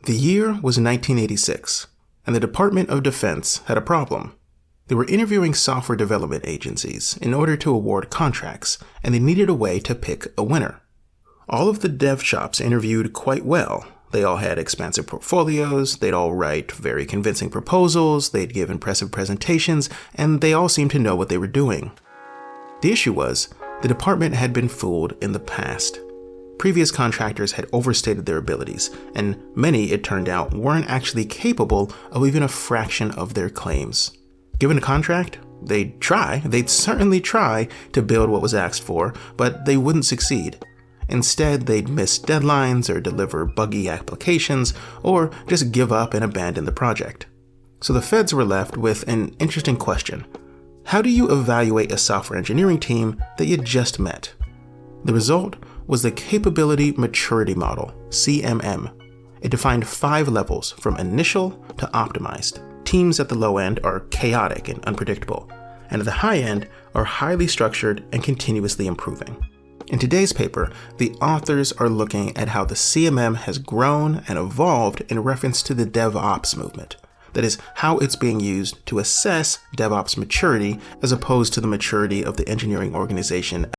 The year was 1986, and the Department of Defense had a problem. They were interviewing software development agencies in order to award contracts, and they needed a way to pick a winner. All of the dev shops interviewed quite well. They all had expansive portfolios, they'd all write very convincing proposals, they'd give impressive presentations, and they all seemed to know what they were doing. The issue was, the department had been fooled in the past. Previous contractors had overstated their abilities, and many, it turned out, weren't actually capable of even a fraction of their claims. Given a contract, they'd certainly try to build what was asked for, but they wouldn't succeed. Instead, they'd miss deadlines or deliver buggy applications, or just give up and abandon the project. So the feds were left with an interesting question. How do you evaluate a software engineering team that you just met? The result was the Capability Maturity Model, CMM. It defined 5 levels from initial to optimized. Teams at the low end are chaotic and unpredictable, and at the high end are highly structured and continuously improving. In today's paper, the authors are looking at how the CMM has grown and evolved in reference to the DevOps movement. That is, how it's being used to assess DevOps maturity as opposed to the maturity of the engineering organization